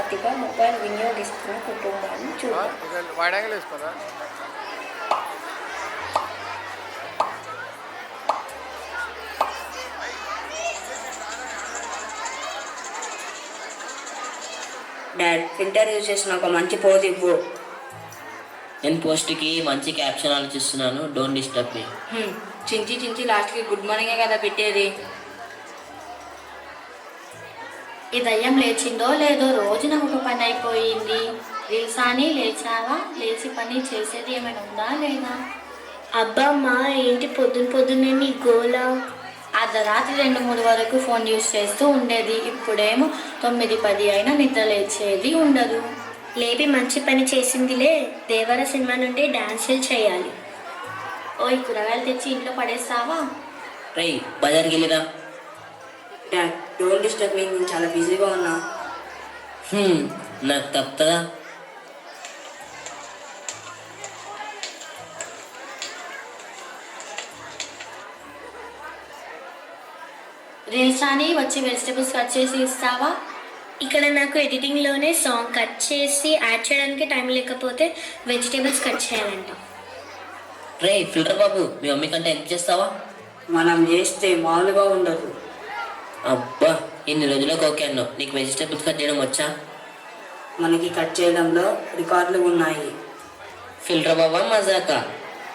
అతిగా మొబైల్ వినియోగిస్తున్న కుటుంబాన్ని చూద్దాం. డాడ్, ఫిల్టర్ యూజ్ చేసిన ఒక మంచి పోజ్ ఇవ్వు. నేను పోస్ట్కి మంచి క్యాప్షన్ ఆలోచిస్తున్నాను. Don't disturb me. చించి చించి లాస్ట్కి గుడ్ మార్నింగే కదా పెట్టేది. ఈ దయ్యం లేచిందో లేదో రోజు నాకు ఒక పని అయిపోయింది. రిల్సాని లేచావా? లేచి పని చేసేది ఏమైనా ఉందా లేదా? అబ్బమ్మా, ఏంటి పొద్దున్నే నీ గోల? అర్ధరాత్రి 2-3 వరకు ఫోన్ యూజ్ చేస్తూ ఉండేది. ఇప్పుడేమో 9-10 అయినా నిద్ర లేచేది ఉండదు. లేపి మంచి పని చేసిందిలే. దేవర సినిమా నుండి డాన్సులు చేయాలి. ఓయ్, కూరగాయలు తెచ్చి ఇంట్లో పడేస్తావా? రై, బజార్కి వెళ్ళిరా. డాడ్, డోంట్ డిస్టర్బ్ మీ, నేను చాలా బిజీగా ఉన్నా. నాకు తప్పుతుందా? రీల్సాని వచ్చి వెజిటేబుల్స్ కట్ చేసి ఇస్తావా? ఇక్కడ నాకు ఎడిటింగ్లోనే సాంగ్ కట్ చేసి యాడ్ చేయడానికి టైం లేకపోతే వెజిటేబుల్స్ కట్ చేయాలంట. రే ఫిల్టర్ బాబు, మీ మమ్మీ కంటే హెల్ప్ చేస్తావా? మనం చేస్తే మామూలుగా ఉండదు. అబ్బా, ఇన్ని రోజులకు ఓకే అన్నావు. నీకు వెజిటేబుల్స్ కట్ చేయడం వచ్చా? మనకి కట్ చేయడంలో రికార్డులు ఉన్నాయి. ఫిల్టర్ బాబా మజాకా?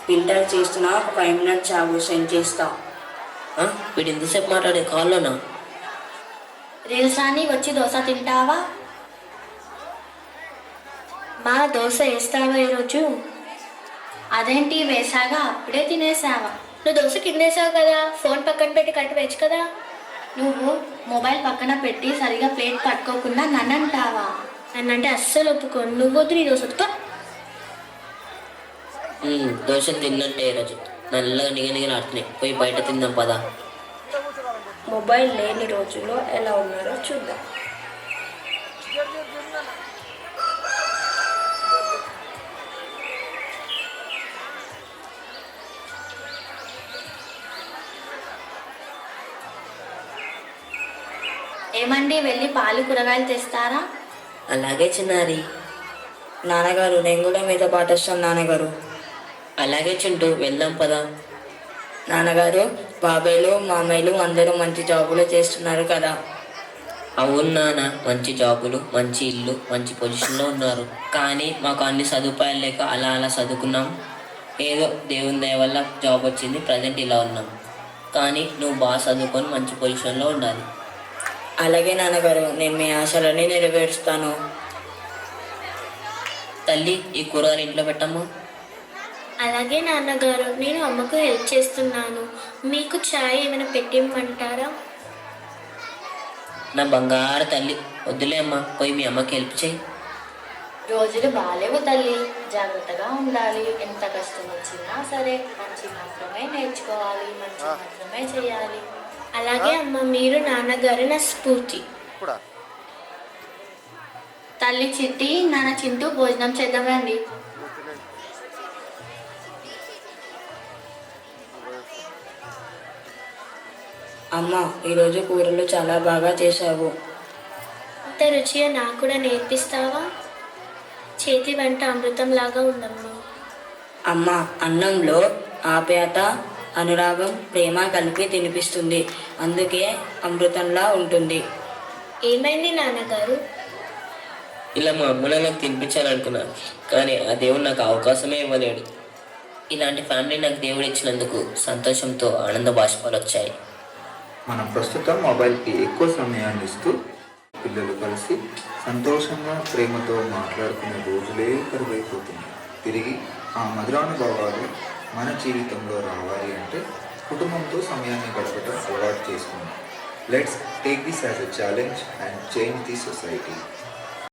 ఫిల్టర్ చేస్తున్నా, ఒక 5 మినిట్స్ చావు సెండ్ చేస్తా. వీడు ఎంతసేపు మాట్లాడే కాల్లోనా? రీల్సాని వచ్చి దోశ తింటావా? మా దోశ వేస్తావా ఈరోజు? అదేంటి, వేసాగా అప్పుడే తినేసావా? నువ్వు దోశ తినేసావు కదా, ఫోన్ పక్కన పెట్టి కట్టు వేయచ్చు కదా. నువ్వు మొబైల్ పక్కన పెట్టి సరిగా ప్లేట్ పట్టుకోకుండా నన్ను అంటావా? నన్నంటే అస్సలు ఒప్పుకోను. నువ్వు వద్దు, నీ దోశ వద్దుకో. దోశ తిన్నట్టే ఈరోజు నల్లగా నిగనిగలాడుతున్నాయి. పోయి బయట తిందాం పదా. మొబైల్ లేని రోజుల్లో ఎలా ఉన్నారో చూద్దాం. ఏమండి, వెళ్ళి పాలు కూరగాయలు తెస్తారా? అలాగే చిన్నారి. నాన్నగారు, నేను కూడా మీతో పాటు వస్తాను. నాన్నగారు. అలాగే చింటూ, వెళ్దాం పదా. నాన్నగారు, బాబాయ్లు మామయ్యలు అందరూ మంచి జాబులు చేస్తున్నారు కదా. అవును నాన్న, మంచి జాబులు, మంచి ఇల్లు, మంచి పొజిషన్లో ఉన్నారు. కానీ మాకు అన్ని సదుపాయాలు లేక అలా చదువుకున్నాం. ఏదో దేవుని దయ వల్ల జాబ్ వచ్చింది, ప్రజెంట్ ఇలా ఉన్నాం. కానీ నువ్వు బాగా చదువుకొని మంచి పొజిషన్లో ఉండాలి. అలాగే నాన్నగారు, నేను మీ ఆశలన్నీ నెరవేరుస్తాను. తల్లి, ఈ కూరగాయలు ఇంట్లో పెట్టమ్మా. అలాగే నాన్నగారు, నేను అమ్మకు హెల్ప్ చేస్తున్నాను. మీకు ఛాయ్ ఏమైనా పెట్టిమ్మంటారా? నా బంగారు తల్లి, వద్దులే అమ్మా, పోయి మీ అమ్మకి హెల్ప్ చేయి. రోజులు బాలేవు తల్లి, జాగ్రత్తగా ఉండాలి. ఎంత కష్టం వచ్చినా సరే మంచి మాత్రమే నేర్చుకోవాలి, మంచి మాత్రమే చేయాలి. అలాగే అమ్మ, మీరు నాన్నగారు నా స్ఫూర్తి. తల్లి చిట్టి, నాన్న చింటూ, భోజనం చేద్దాం రండి. అమ్మ, ఈరోజు కూరలు చాలా బాగా చేశావు. ఇంత రుచిగా నాకు కూడా నేర్పిస్తావా? చేతి వంట అమృతంలాగా ఉందమ్మా. అమ్మ, అన్నంలో ఆప్యాయత, అనురాగం, ప్రేమ కలిపి తినిపిస్తుంది. అందుకే అమృతంలా ఉంటుంది. ఏమైంది నాన్నగారు? ఇలా మా అమ్మని నాకు తినిపించాలనుకున్నాను, కానీ ఆ దేవుడు నాకు అవకాశమే ఇవ్వలేడు. ఇలాంటి ఫ్యామిలీ నాకు దేవుడు ఇచ్చినందుకు సంతోషంతో ఆనంద బాష్పాలు వచ్చాయి. మనం ప్రస్తుతం మొబైల్కి ఎక్కువ సమయాన్ని ఇస్తూ పిల్లలు కలిసి సంతోషంగా ప్రేమతో మాట్లాడుకునే రోజులే కరువైపోతున్నాయి. తిరిగి ఆ మధురానుభవాలు మన జీవితంలో రావాలి అంటే కుటుంబంతో సమయాన్ని గడపడం అలవాటు చేసుకుందాం. Let's take this as a challenge and change the society.